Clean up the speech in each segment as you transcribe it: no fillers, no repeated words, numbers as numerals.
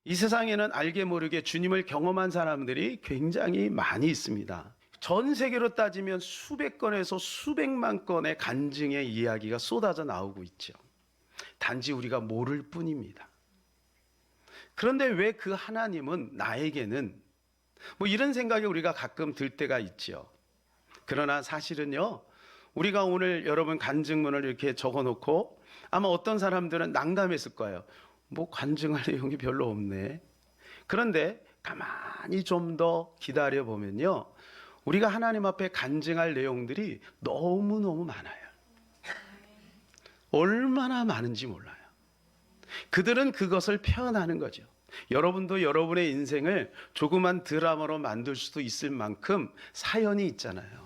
이 세상에는 알게 모르게 주님을 경험한 사람들이 굉장히 많이 있습니다. 전 세계로 따지면 수백 건에서 수백만 건의 간증의 이야기가 쏟아져 나오고 있죠. 단지 우리가 모를 뿐입니다. 그런데 왜 그 하나님은 나에게는 이런 생각이 우리가 가끔 들 때가 있죠. 그러나 사실은요, 우리가 오늘 여러분 간증문을 이렇게 적어 놓고 아마 어떤 사람들은 난감했을 거예요. 간증할 내용이 별로 없네. 그런데 가만히 좀 더 기다려 보면요, 우리가 하나님 앞에 간증할 내용들이 너무너무 많아요. 얼마나 많은지 몰라요. 그들은 그것을 표현하는 거죠. 여러분도 여러분의 인생을 조그만 드라마로 만들 수도 있을 만큼 사연이 있잖아요.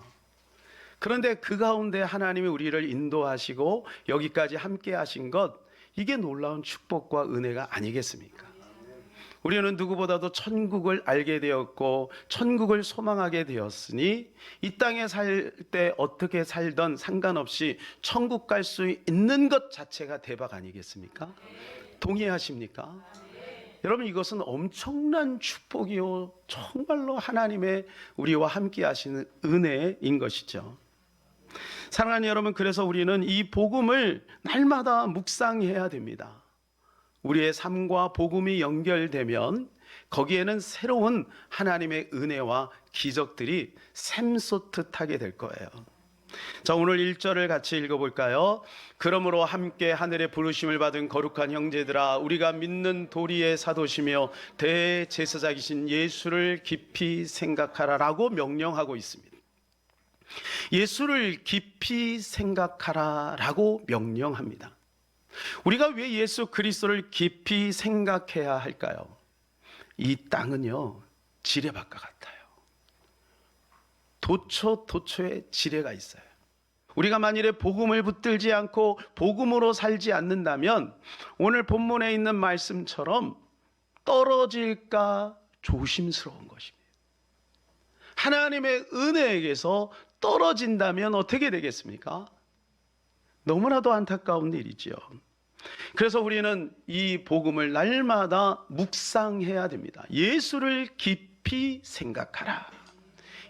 그런데 그 가운데 하나님이 우리를 인도하시고 여기까지 함께 하신 것, 이게 놀라운 축복과 은혜가 아니겠습니까? 우리는 누구보다도 천국을 알게 되었고 천국을 소망하게 되었으니 이 땅에 살 때 어떻게 살던 상관없이 천국 갈 수 있는 것 자체가 대박 아니겠습니까? 동의하십니까? 여러분, 이것은 엄청난 축복이요, 정말로 하나님의 우리와 함께 하시는 은혜인 것이죠. 사랑하는 여러분, 그래서 우리는 이 복음을 날마다 묵상해야 됩니다. 우리의 삶과 복음이 연결되면 거기에는 새로운 하나님의 은혜와 기적들이 샘솟듯 하게 될 거예요. 자, 오늘 1절을 같이 읽어볼까요? 그러므로 함께 하늘의 부르심을 받은 거룩한 형제들아, 우리가 믿는 도리의 사도시며 대제사장이신 예수를 깊이 생각하라 라고 명령하고 있습니다. 예수를 깊이 생각하라 라고 명령합니다. 우리가 왜 예수 그리스도를 깊이 생각해야 할까요? 이 땅은요, 지뢰밭과 같아요. 도처도처에 지뢰가 있어요. 우리가 만일에 복음을 붙들지 않고 복음으로 살지 않는다면 오늘 본문에 있는 말씀처럼 떨어질까 조심스러운 것입니다. 하나님의 은혜에게서 떨어진다면 어떻게 되겠습니까? 너무나도 안타까운 일이죠. 그래서 우리는 이 복음을 날마다 묵상해야 됩니다. 예수를 깊이 생각하라.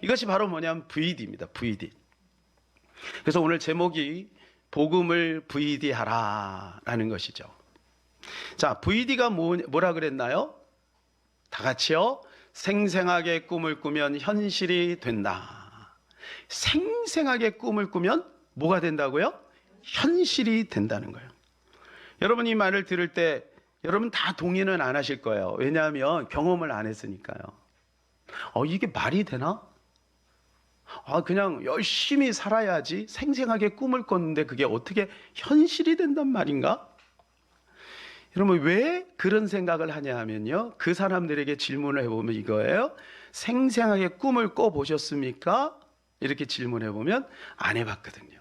이것이 바로 뭐냐면 VD입니다. VD. 그래서 오늘 제목이 복음을 VD하라 라는 것이죠. 자, VD가 뭐라 그랬나요? 다 같이요. 생생하게 꿈을 꾸면 현실이 된다. 생생하게 꿈을 꾸면 뭐가 된다고요? 현실이 된다는 거예요. 여러분, 이 말을 들을 때 여러분 다 동의는 안 하실 거예요. 왜냐하면 경험을 안 했으니까요. 이게 말이 되나? 그냥 열심히 살아야지 생생하게 꿈을 꿨는데 그게 어떻게 현실이 된단 말인가? 여러분, 왜 그런 생각을 하냐 하면요, 그 사람들에게 질문을 해보면 이거예요. 생생하게 꿈을 꿔보셨습니까? 이렇게 질문해보면 안 해봤거든요.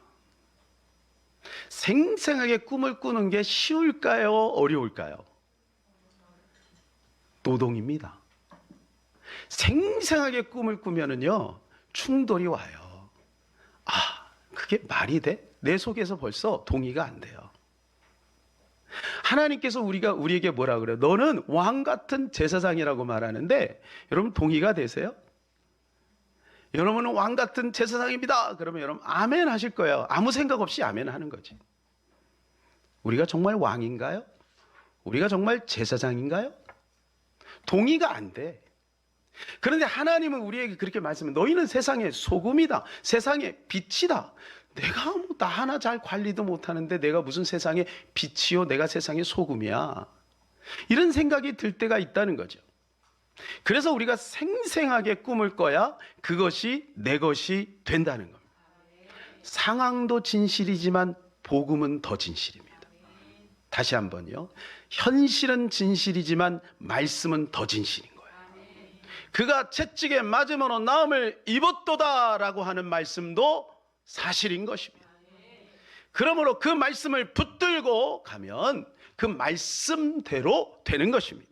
생생하게 꿈을 꾸는 게 쉬울까요? 어려울까요? 노동입니다. 생생하게 꿈을 꾸면은요, 충돌이 와요. 그게 말이 돼? 내 속에서 벌써 동의가 안 돼요. 하나님께서 우리에게 뭐라 그래요? 너는 왕 같은 제사장이라고 말하는데 여러분 동의가 되세요? 여러분은 왕 같은 제사장입니다. 그러면 여러분 아멘 하실 거예요. 아무 생각 없이 아멘 하는 거지. 우리가 정말 왕인가요? 우리가 정말 제사장인가요? 동의가 안 돼. 그런데 하나님은 우리에게 그렇게 말씀해. 너희는 세상의 소금이다. 세상의 빛이다. 내가 나 하나 잘 관리도 못하는데 내가 무슨 세상의 빛이요, 내가 세상의 소금이야. 이런 생각이 들 때가 있다는 거죠. 그래서 우리가 생생하게 꿈을 꿔야 그것이 내 것이 된다는 겁니다. 상황도 진실이지만 복음은 더 진실입니다. 다시 한번요. 현실은 진실이지만 말씀은 더 진실인 거예요. 그가 채찍에 맞으므로 나음을 입었도다 라고 하는 말씀도 사실인 것입니다. 그러므로 그 말씀을 붙들고 가면 그 말씀대로 되는 것입니다.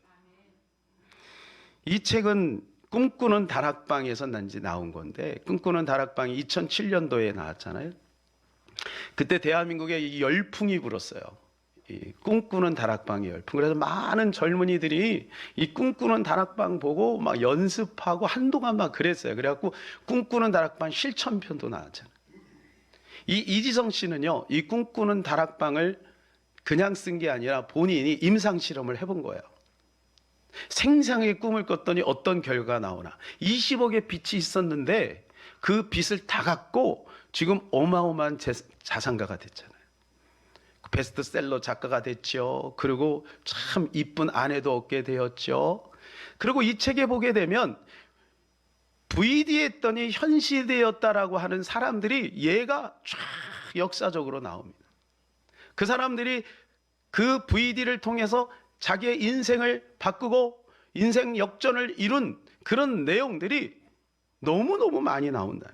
이 책은 꿈꾸는 다락방에서 나온 건데, 꿈꾸는 다락방이 2007년도에 나왔잖아요. 그때 대한민국에 이 열풍이 불었어요. 이 꿈꾸는 다락방의 열풍. 그래서 많은 젊은이들이 이 꿈꾸는 다락방 보고 막 연습하고 한동안 막 그랬어요. 그래갖고 꿈꾸는 다락방 실천편도 나왔잖아요. 이 이지성 씨는요, 이 꿈꾸는 다락방을 그냥 쓴 게 아니라 본인이 임상 실험을 해본 거예요. 생생하게 꿈을 꿨더니 어떤 결과가 나오나. 20억의 빚이 있었는데 그 빚을 다 갚고 지금 어마어마한 자산가가 됐잖아요. 베스트셀러 작가가 됐죠. 그리고 참 이쁜 아내도 얻게 되었죠. 그리고 이 책에 보게 되면 VD 했더니 현실되었다라고 하는 사람들이 얘가 쫙 역사적으로 나옵니다. 그 사람들이 그 VD를 통해서 자기의 인생을 바꾸고 인생 역전을 이룬 그런 내용들이 너무너무 많이 나온다.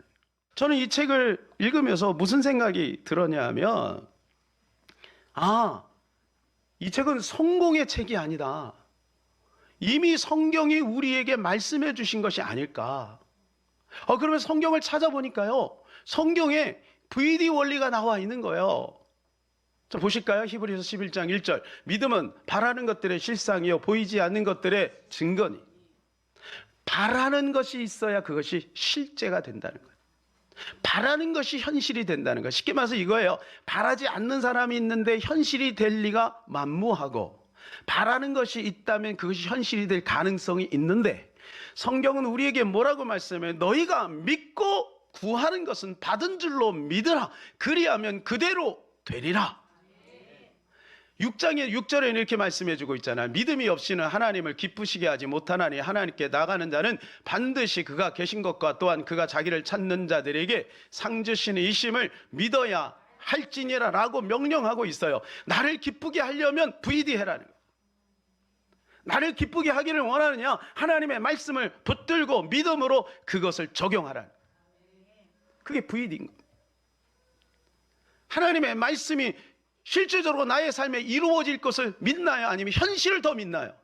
저는 이 책을 읽으면서 무슨 생각이 들었냐 하면, 이 책은 성공의 책이 아니다. 이미 성경이 우리에게 말씀해 주신 것이 아닐까. 그러면 성경을 찾아보니까요, 성경에 VD 원리가 나와 있는 거예요. 자, 보실까요? 히브리서 11장 1절. 믿음은 바라는 것들의 실상이요 보이지 않는 것들의 증거니. 바라는 것이 있어야 그것이 실제가 된다는 거예요. 바라는 것이 현실이 된다는 거예요. 쉽게 말해서 이거예요. 바라지 않는 사람이 있는데 현실이 될 리가 만무하고, 바라는 것이 있다면 그것이 현실이 될 가능성이 있는데, 성경은 우리에게 뭐라고 말씀해요? 너희가 믿고 구하는 것은 받은 줄로 믿으라. 그리하면 그대로 되리라. 6절에 이렇게 말씀해 주고 있잖아요. 믿음이 없이는 하나님을 기쁘시게 하지 못하나니 하나님께 나가는 자는 반드시 그가 계신 것과 또한 그가 자기를 찾는 자들에게 상 주시는 이심을 믿어야 할지니라 라고 명령하고 있어요. 나를 기쁘게 하려면 VD 해라는 거예요. 나를 기쁘게 하기를 원하느냐? 하나님의 말씀을 붙들고 믿음으로 그것을 적용하라는 거예요. 그게 VD인 거예요. 하나님의 말씀이 실제적으로 나의 삶에 이루어질 것을 믿나요? 아니면 현실을 더 믿나요?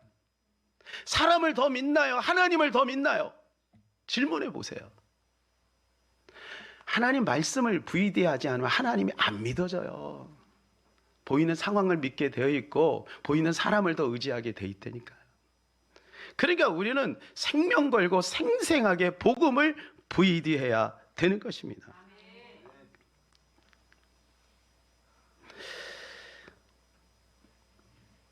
사람을 더 믿나요? 하나님을 더 믿나요? 질문해 보세요. 하나님 말씀을 VD하지 않으면 하나님이 안 믿어져요. 보이는 상황을 믿게 되어 있고 보이는 사람을 더 의지하게 돼 있다니까요. 그러니까 우리는 생명 걸고 생생하게 복음을 VD해야 되는 것입니다.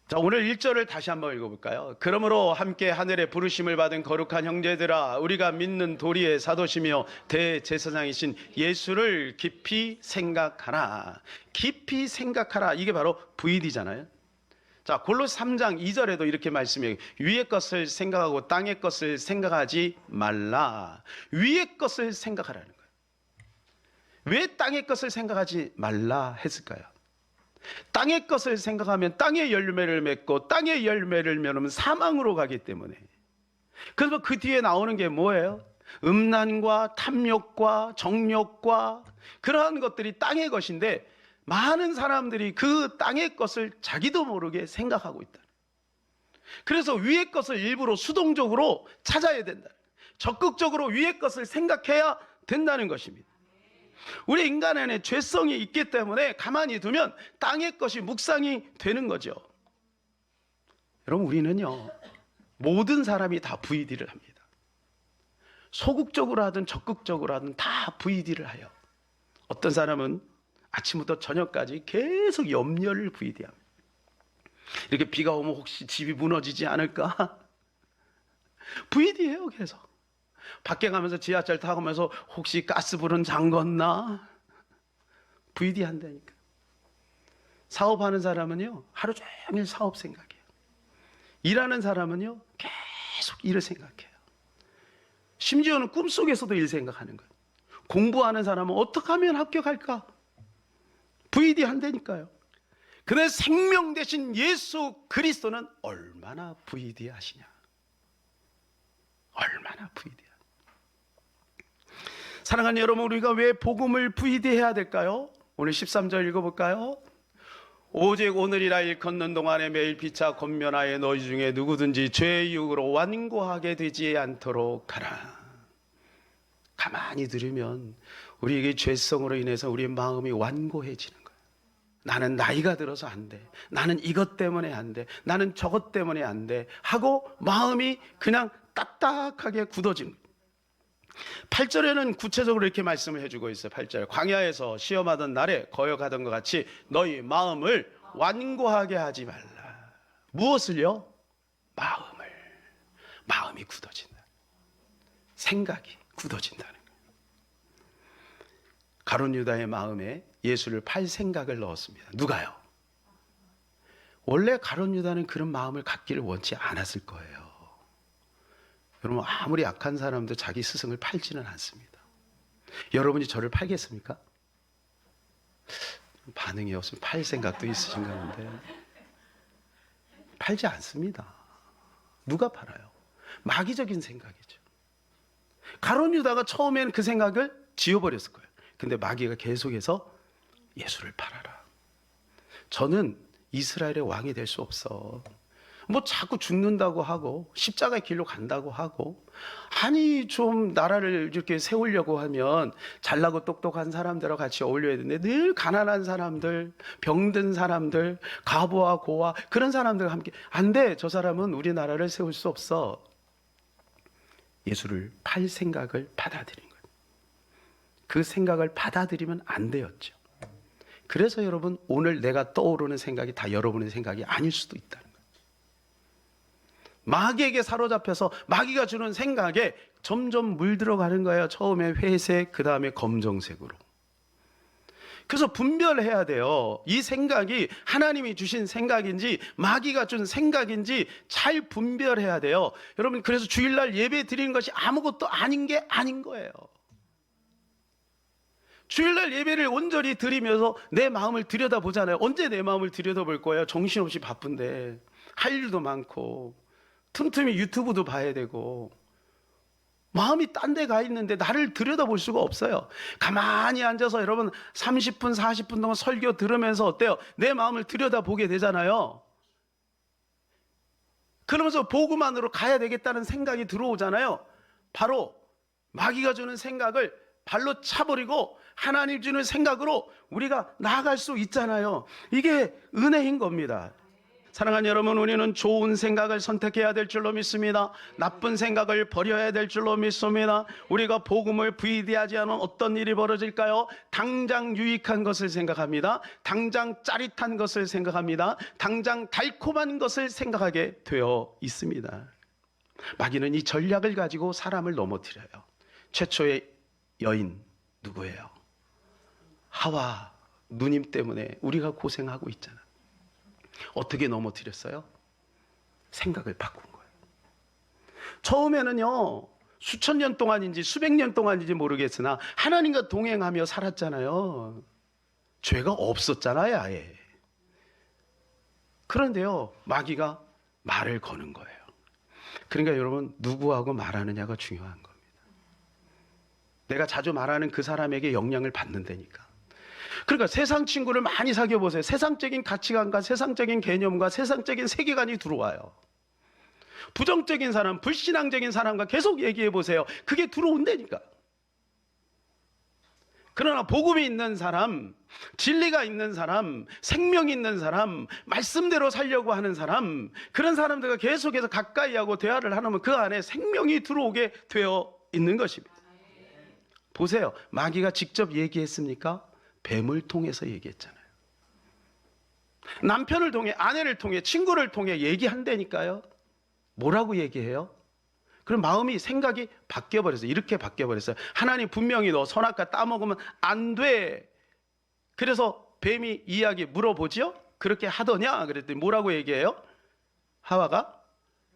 자, 오늘 1절을 다시 한번 읽어볼까요? 그러므로 함께 하늘의 부르심을 받은 거룩한 형제들아, 우리가 믿는 도리의 사도시며 대제사장이신 예수를 깊이 생각하라. 깊이 생각하라. 이게 바로 VD잖아요. 자, 골로새 3장 2절에도 이렇게 말씀해요. 위의 것을 생각하고 땅의 것을 생각하지 말라. 위의 것을 생각하라는 거예요. 왜 땅의 것을 생각하지 말라 했을까요? 땅의 것을 생각하면 땅의 열매를 맺고 땅의 열매를 맺으면 사망으로 가기 때문에. 그래서 그 뒤에 나오는 게 뭐예요? 음란과 탐욕과 정욕과 그러한 것들이 땅의 것인데, 많은 사람들이 그 땅의 것을 자기도 모르게 생각하고 있다. 그래서 위의 것을 일부러 수동적으로 찾아야 된다. 적극적으로 위의 것을 생각해야 된다는 것입니다. 우리 인간 안에 죄성이 있기 때문에 가만히 두면 땅의 것이 묵상이 되는 거죠. 여러분, 우리는요, 모든 사람이 다 VD를 합니다. 소극적으로 하든 적극적으로 하든 다 VD를 해요. 어떤 사람은 아침부터 저녁까지 계속 염려를 VD합니다. 이렇게 비가 오면 혹시 집이 무너지지 않을까? VD해요, 계속. 밖에 가면서 지하철 타고 가면서 혹시 가스불은 잠궜나? VD 한다니까. 사업하는 사람은요, 하루 종일 사업 생각해요. 일하는 사람은요, 계속 일을 생각해요. 심지어는 꿈속에서도 일 생각하는 거예요. 공부하는 사람은 어떻게 하면 합격할까? VD 한다니까요. 그런데 생명 대신 예수 그리스도는 얼마나 VD 하시냐? 얼마나 VD. 사랑하는 여러분, 우리가 왜 복음을 VD해야 될까요? 오늘 13절 읽어볼까요? 오직 오늘이라 일컫는 동안에 매일 피차 권면하여 너희 중에 누구든지 죄의 유혹으로 완고하게 되지 않도록 하라. 가만히 들으면 우리에게 죄성으로 인해서 우리의 마음이 완고해지는 거예요. 나는 나이가 들어서 안 돼. 나는 이것 때문에 안 돼. 나는 저것 때문에 안 돼. 하고 마음이 그냥 딱딱하게 굳어진. 8절에는 구체적으로 이렇게 말씀을 해주고 있어요. 8절. 광야에서 시험하던 날에 거역하던 것 같이 너희 마음을 완고하게 하지 말라. 무엇을요? 마음이 굳어진다. 생각이 굳어진다는 거예요. 가룟 유다의 마음에 예수를 팔 생각을 넣었습니다. 누가요? 원래 가룟 유다는 그런 마음을 갖기를 원치 않았을 거예요. 여러분, 아무리 악한 사람도 자기 스승을 팔지는 않습니다. 여러분이 저를 팔겠습니까? 반응이 없으면 팔 생각도 있으신가 본데. 팔지 않습니다. 누가 팔아요? 마귀적인 생각이죠. 가룟 유다가 처음에는 그 생각을 지워버렸을 거예요. 근데 마귀가 계속해서 예수를 팔아라. 저는 이스라엘의 왕이 될 수 없어. 뭐 자꾸 죽는다고 하고 십자가의 길로 간다고 하고, 아니 좀 나라를 이렇게 세우려고 하면 잘나고 똑똑한 사람들과 같이 어울려야 되는데 늘 가난한 사람들, 병든 사람들, 과부와 고아 그런 사람들과 함께 안 돼. 저 사람은 우리나라를 세울 수 없어. 예수를 팔 생각을 받아들인 거예요. 그 생각을 받아들이면 안 되었죠. 그래서 여러분, 오늘 내가 떠오르는 생각이 다 여러분의 생각이 아닐 수도 있다는 거예요. 마귀에게 사로잡혀서 마귀가 주는 생각에 점점 물들어가는 거예요. 처음에 회색, 그 다음에 검정색으로. 그래서 분별해야 돼요. 이 생각이 하나님이 주신 생각인지 마귀가 준 생각인지 잘 분별해야 돼요. 여러분, 그래서 주일날 예배 드리는 것이 아무것도 아닌 게 아닌 거예요. 주일날 예배를 온전히 드리면서 내 마음을 들여다보잖아요. 언제 내 마음을 들여다볼 거예요? 정신없이 바쁜데 할 일도 많고 틈틈이 유튜브도 봐야 되고 마음이 딴 데 가 있는데 나를 들여다볼 수가 없어요. 가만히 앉아서 여러분 30분 40분 동안 설교 들으면서 어때요? 내 마음을 들여다보게 되잖아요. 그러면서 복음만으로 가야 되겠다는 생각이 들어오잖아요. 바로 마귀가 주는 생각을 발로 차버리고 하나님 주는 생각으로 우리가 나아갈 수 있잖아요. 이게 은혜인 겁니다. 사랑하는 여러분, 우리는 좋은 생각을 선택해야 될 줄로 믿습니다. 나쁜 생각을 버려야 될 줄로 믿습니다. 우리가 복음을 VD하지 않은 어떤 일이 벌어질까요? 당장 유익한 것을 생각합니다. 당장 짜릿한 것을 생각합니다. 당장 달콤한 것을 생각하게 되어 있습니다. 마귀는 이 전략을 가지고 사람을 넘어뜨려요. 최초의 여인 누구예요? 하와 누님 때문에 우리가 고생하고 있잖아. 어떻게 넘어뜨렸어요? 생각을 바꾼 거예요. 처음에는요, 수천 년 동안인지 수백 년 동안인지 모르겠으나 하나님과 동행하며 살았잖아요. 죄가 없었잖아요, 아예. 그런데요, 마귀가 말을 거는 거예요. 그러니까 여러분, 누구하고 말하느냐가 중요한 겁니다. 내가 자주 말하는 그 사람에게 영향을 받는다니까. 그러니까 세상 친구를 많이 사귀어 보세요. 세상적인 가치관과 세상적인 개념과 세상적인 세계관이 들어와요. 부정적인 사람, 불신앙적인 사람과 계속 얘기해 보세요. 그게 들어온다니까. 그러나 복음이 있는 사람, 진리가 있는 사람, 생명이 있는 사람, 말씀대로 살려고 하는 사람, 그런 사람들과 계속해서 가까이 하고 대화를 하면 그 안에 생명이 들어오게 되어 있는 것입니다. 보세요. 마귀가 직접 얘기했습니까? 뱀을 통해서 얘기했잖아요. 남편을 통해, 아내를 통해, 친구를 통해 얘기한다니까요. 뭐라고 얘기해요? 그럼 마음이, 생각이 바뀌어버렸어요. 이렇게 바뀌어버렸어요. 하나님 분명히 너 선악과 따먹으면 안 돼. 그래서 뱀이 이야기 물어보죠? 그렇게 하더냐? 그랬더니 뭐라고 얘기해요? 하와가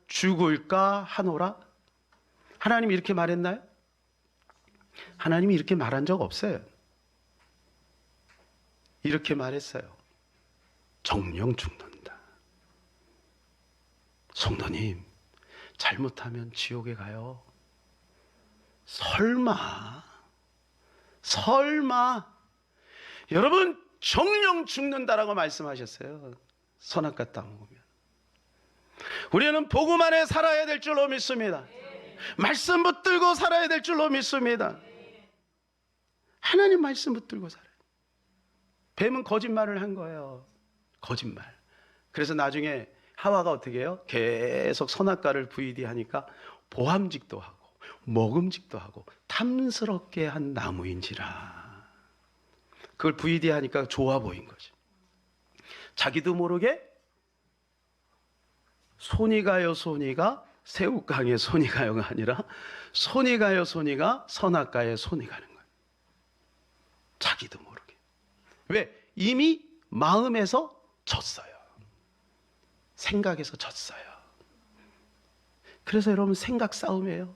죽을까 하노라? 하나님이 이렇게 말했나요? 하나님이 이렇게 말한 적 없어요. 이렇게 말했어요. 정령 죽는다. 성도님, 잘못하면 지옥에 가요. 설마 여러분, 정령 죽는다라고 말씀하셨어요. 선악과 따먹으면. 우리는 복음 안에 살아야 될 줄로 믿습니다. 말씀 붙들고 살아야 될 줄로 믿습니다. 하나님 말씀 붙들고 살아요. 뱀은 거짓말을 한 거예요. 거짓말. 그래서 나중에 하와가 어떻게 해요? 계속 선악과를 VD 하니까 보암직도 하고 먹음직도 하고 탐스럽게 한 나무인지라. 그걸 VD 하니까 좋아 보인 거죠. 자기도 모르게 손이 가요 손이가 새우깡에 손이 가요가 아니라 손이 가요 손이가 선악과에 손이 가는 거예요. 자기도 모르게. 왜? 이미 마음에서 졌어요. 생각에서 졌어요. 그래서 여러분 생각 싸움이에요.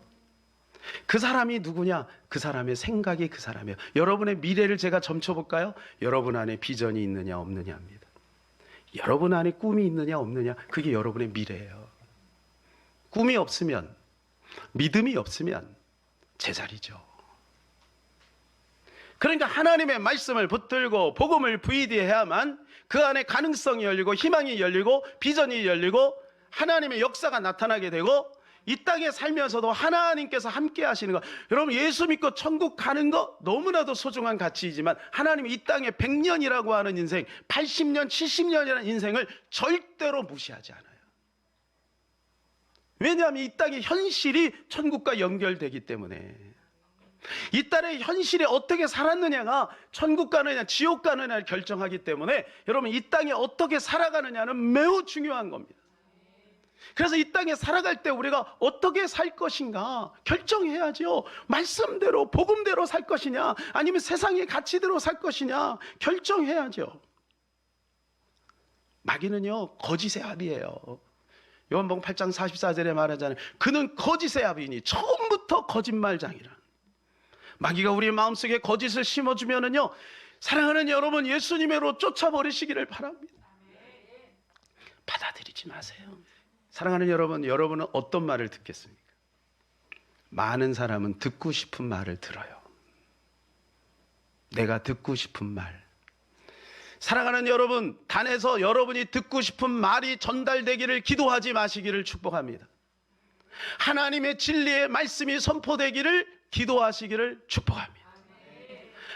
그 사람이 누구냐? 그 사람의 생각이 그 사람이에요. 여러분의 미래를 제가 점쳐볼까요? 여러분 안에 비전이 있느냐 없느냐입니다. 여러분 안에 꿈이 있느냐 없느냐, 그게 여러분의 미래예요. 꿈이 없으면, 믿음이 없으면 제자리죠. 그러니까 하나님의 말씀을 붙들고 복음을 VD해야만 그 안에 가능성이 열리고 희망이 열리고 비전이 열리고 하나님의 역사가 나타나게 되고 이 땅에 살면서도 하나님께서 함께 하시는 것. 여러분, 예수 믿고 천국 가는 거 너무나도 소중한 가치이지만 하나님이 이 땅에 100년이라고 하는 인생, 80년, 70년이라는 인생을 절대로 무시하지 않아요. 왜냐하면 이 땅의 현실이 천국과 연결되기 때문에. 이 땅의 현실이 어떻게 살았느냐가 천국 가느냐 지옥 가느냐를 결정하기 때문에 여러분, 이 땅에 어떻게 살아가느냐는 매우 중요한 겁니다. 그래서 이 땅에 살아갈 때 우리가 어떻게 살 것인가 결정해야죠. 말씀대로 복음대로 살 것이냐 아니면 세상의 가치대로 살 것이냐 결정해야죠. 마귀는요 거짓의 아비예요. 요한복음 8장 44절에 말하잖아요. 그는 거짓의 아비니 처음부터 거짓말장이라. 마귀가 우리 마음속에 거짓을 심어주면은요, 사랑하는 여러분, 예수님으로 쫓아버리시기를 바랍니다. 받아들이지 마세요. 사랑하는 여러분, 여러분은 어떤 말을 듣겠습니까? 많은 사람은 듣고 싶은 말을 들어요. 내가 듣고 싶은 말. 사랑하는 여러분, 단에서 여러분이 듣고 싶은 말이 전달되기를 기도하지 마시기를 축복합니다. 하나님의 진리의 말씀이 선포되기를 기도하시기를 축복합니다.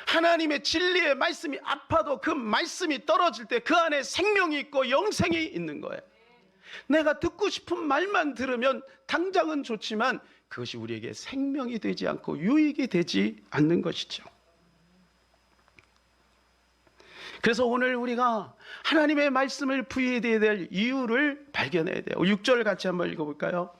하나님의 진리의 말씀이 아파도 그 말씀이 떨어질 때 그 안에 생명이 있고 영생이 있는 거예요. 내가 듣고 싶은 말만 들으면 당장은 좋지만 그것이 우리에게 생명이 되지 않고 유익이 되지 않는 것이죠. 그래서 오늘 우리가 하나님의 말씀을 부여해야 될 이유를 발견해야 돼요. 6절 같이 한번 읽어볼까요?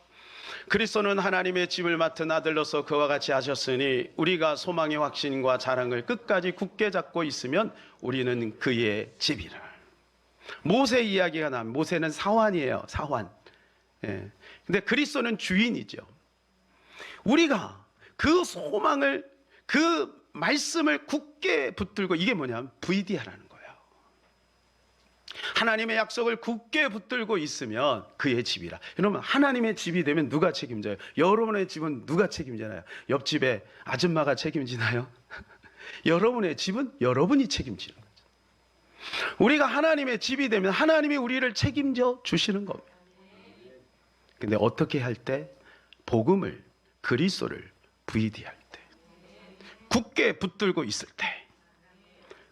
그리스도는 하나님의 집을 맡은 아들로서 그와 같이 하셨으니 우리가 소망의 확신과 자랑을 끝까지 굳게 잡고 있으면 우리는 그의 집이라. 모세 이야기가 나면 모세는 사환이에요. 사환. 예. 근데 그리스도는 주인이죠. 우리가 그 소망을, 그 말씀을 굳게 붙들고, 이게 뭐냐면 VD하라는 거예요. 하나님의 약속을 굳게 붙들고 있으면 그의 집이라. 여러분, 하나님의 집이 되면 누가 책임져요? 여러분의 집은 누가 책임지나요? 옆집에 아줌마가 책임지나요? 여러분의 집은 여러분이 책임지는 거죠. 우리가 하나님의 집이 되면 하나님이 우리를 책임져 주시는 겁니다. 근데 어떻게 할 때? 복음을, 그리스도를 VD할 때, 굳게 붙들고 있을 때.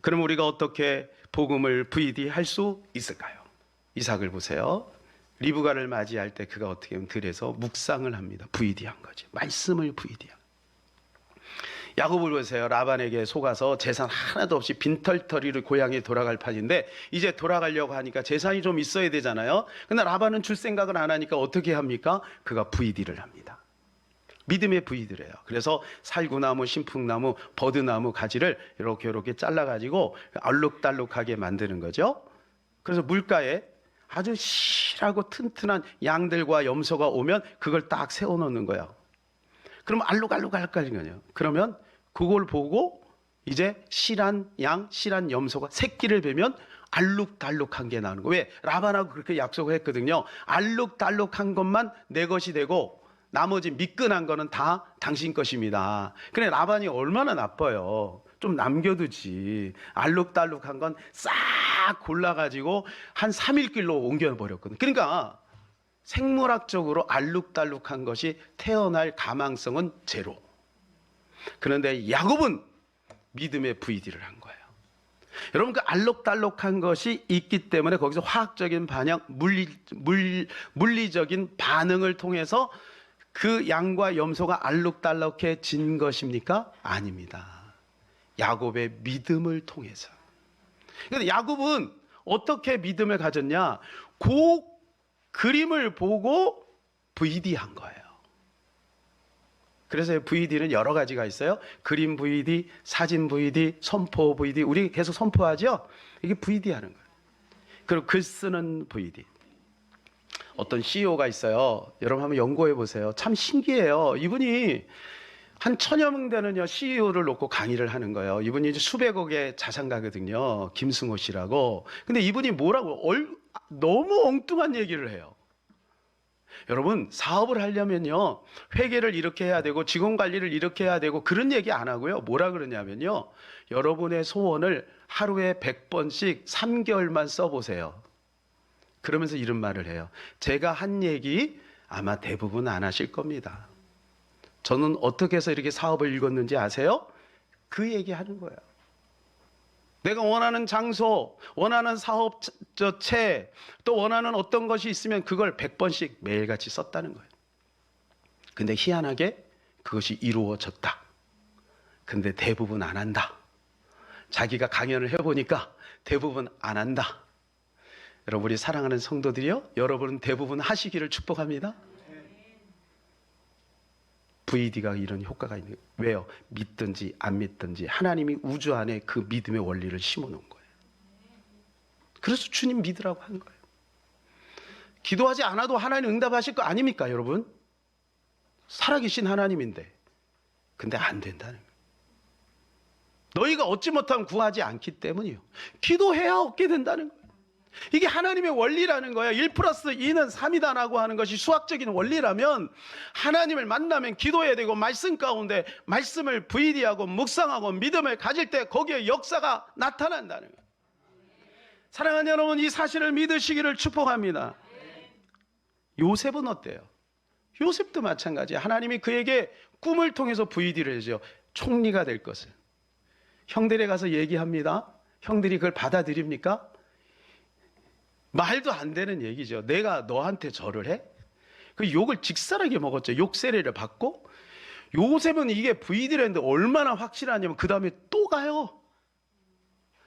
그럼 우리가 어떻게 복음을 VD할 수 있을까요? 이삭을 보세요. 리브가를 맞이할 때 그가 어떻게 하면 들에서 묵상을 합니다. VD한 거죠. 말씀을 VD한. 야곱을 보세요. 라반에게 속아서 재산 하나도 없이 빈털터리로 고향에 돌아갈 판인데 이제 돌아가려고 하니까 재산이 좀 있어야 되잖아요. 근데 라반은 줄 생각을 안 하니까 어떻게 합니까? 그가 VD를 합니다. 믿음의 VD래요. 그래서 살구나무, 신풍나무, 버드나무 가지를 이렇게 잘라가지고 알록달록하게 만드는 거죠. 그래서 물가에 아주 실하고 튼튼한 양들과 염소가 오면 그걸 딱 세워놓는 거예요. 그러면 알록알록알록거리는 거예요. 그러면 그걸 보고 이제 실한 양, 실한 염소가 새끼를 베면 알록달록한 게 나오는 거예요. 왜? 라반하고 그렇게 약속을 했거든요. 알록달록한 것만 내 것이 되고 나머지 미끈한 거는 다 당신 것입니다. 그래, 라반이 얼마나 나빠요. 좀 남겨두지. 알록달록한 건 싹 골라가지고 한 3일길로 옮겨버렸거든요. 그러니까 생물학적으로 알록달록한 것이 태어날 가망성은 제로. 그런데 야곱은 믿음의 VD를 한 거예요. 여러분, 그 알록달록한 것이 있기 때문에 거기서 화학적인 반응, 물리적인 반응을 통해서 그 양과 염소가 알록달록해진 것입니까? 아닙니다. 야곱의 믿음을 통해서. 그런데 야곱은 어떻게 믿음을 가졌냐? 그 그림을 보고 VD한 거예요. 그래서 VD는 여러 가지가 있어요. 그림 VD, 사진 VD, 선포 VD. 우리 계속 선포하죠? 이게 VD 하는 거예요. 그리고 글 쓰는 VD. 어떤 CEO가 있어요. 여러분 한번 연구해 보세요. 참 신기해요. 이분이 한 1000여 명 되는 CEO를 놓고 강의를 하는 거예요. 이분이 이제 수백억의 자산가거든요. 김승호 씨라고. 근데 이분이 뭐라고 너무 엉뚱한 얘기를 해요. 여러분, 사업을 하려면요, 회계를 이렇게 해야 되고 직원 관리를 이렇게 해야 되고 그런 얘기 안 하고요. 뭐라 그러냐면요, 여러분의 소원을 하루에 100번씩 3개월만 써보세요. 그러면서 이런 말을 해요. 제가 한 얘기 아마 대부분 안 하실 겁니다. 저는 어떻게 해서 이렇게 사업을 읽었는지 아세요? 그 얘기 하는 거예요. 내가 원하는 장소, 원하는 사업체, 또 원하는 어떤 것이 있으면 그걸 100번씩 매일같이 썼다는 거예요. 근데 희한하게 그것이 이루어졌다. 근데 대부분 안 한다. 자기가 강연을 해보니까 대부분 안 한다. 여러분, 우리 사랑하는 성도들이요, 여러분은 대부분 하시기를 축복합니다. VD가 이런 효과가 있는 거예요. 왜요? 믿든지 안 믿든지 하나님이 우주 안에 그 믿음의 원리를 심어놓은 거예요. 그래서 주님 믿으라고 한 거예요. 기도하지 않아도 하나님 응답하실 거 아닙니까, 여러분? 살아계신 하나님인데. 근데 안 된다는 거예요. 너희가 얻지 못하면 구하지 않기 때문이요. 기도해야 얻게 된다는 거예요. 이게 하나님의 원리라는 거예요. 1+2는 3이다라고 하는 것이 수학적인 원리라면, 하나님을 만나면 기도해야 되고 말씀 가운데 말씀을 VD하고 묵상하고 믿음을 가질 때 거기에 역사가 나타난다는 거예요. 사랑하는 여러분, 이 사실을 믿으시기를 축복합니다. 요셉은 어때요? 요셉도 마찬가지예요. 하나님이 그에게 꿈을 통해서 VD를 해줘. 총리가 될 것을. 형들에 가서 얘기합니다. 형들이 그걸 받아들입니까? 말도 안 되는 얘기죠. 내가 너한테 절을 해? 그 욕을 직살하게 먹었죠. 욕세례를 받고. 요셉은 이게 VD를 했는데 얼마나 확실하냐면 그 다음에 또 가요.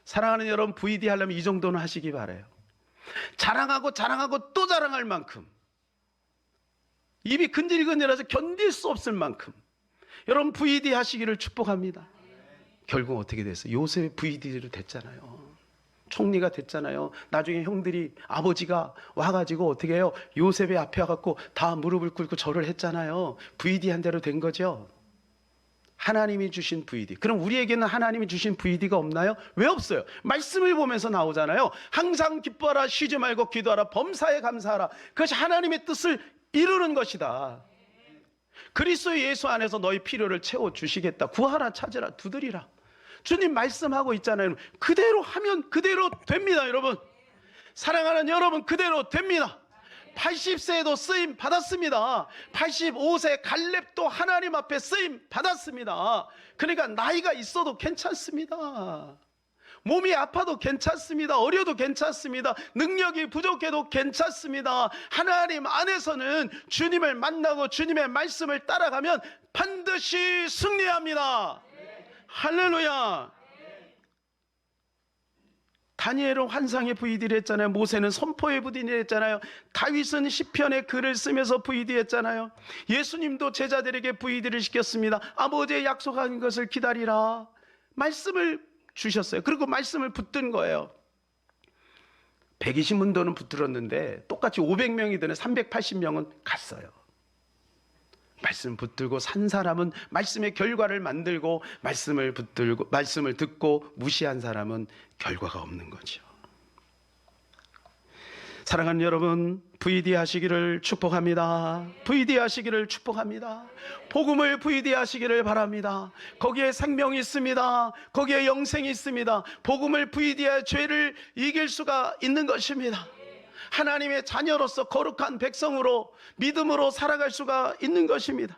사랑하는 여러분, VD 하려면 이 정도는 하시기 바라요. 자랑하고 자랑하고 또 자랑할 만큼, 입이 근질근질해서 견딜 수 없을 만큼 여러분 VD 하시기를 축복합니다. 결국 어떻게 됐어요? 요셉이 VD로 됐잖아요. 총리가 됐잖아요. 나중에 형들이, 아버지가 와가지고 어떻게 해요? 요셉의 앞에 와갖고 다 무릎을 꿇고 절을 했잖아요. VD한 대로 된 거죠. 하나님이 주신 VD. 그럼 우리에게는 하나님이 주신 VD가 없나요? 왜 없어요? 말씀을 보면서 나오잖아요. 항상 기뻐하라, 쉬지 말고 기도하라, 범사에 감사하라. 그것이 하나님의 뜻을 이루는 것이다. 그리스도 예수 안에서 너희 필요를 채워주시겠다. 구하라, 찾으라, 두드리라. 주님 말씀하고 있잖아요. 그대로 하면 그대로 됩니다, 여러분. 사랑하는 여러분, 그대로 됩니다. 80세에도 쓰임 받았습니다. 85세 갈렙도 하나님 앞에 쓰임 받았습니다. 그러니까 나이가 있어도 괜찮습니다. 몸이 아파도 괜찮습니다. 어려도 괜찮습니다. 능력이 부족해도 괜찮습니다. 하나님 안에서는 주님을 만나고 주님의 말씀을 따라가면 반드시 승리합니다. 할렐루야. 다니엘은 환상의 VD를 했잖아요. 모세는 선포의 VD를 했잖아요. 다윗은 시편의 글을 쓰면서 VD 했잖아요. 예수님도 제자들에게 VD를 시켰습니다. 아버지의 약속한 것을 기다리라. 말씀을 주셨어요. 그리고 말씀을 붙든 거예요. 120문도는 붙들었는데 똑같이 500명이든 380명은 갔어요. 말씀 붙들고 산 사람은 말씀의 결과를 만들고, 말씀을 붙들고 말씀을 듣고 무시한 사람은 결과가 없는 거죠. 사랑하는 여러분, VD 하시기를 축복합니다. VD 하시기를 축복합니다. 복음을 VD 하시기를 바랍니다. 거기에 생명이 있습니다. 거기에 영생이 있습니다. 복음을 VD해 죄를 이길 수가 있는 것입니다. 하나님의 자녀로서 거룩한 백성으로 믿음으로 살아갈 수가 있는 것입니다.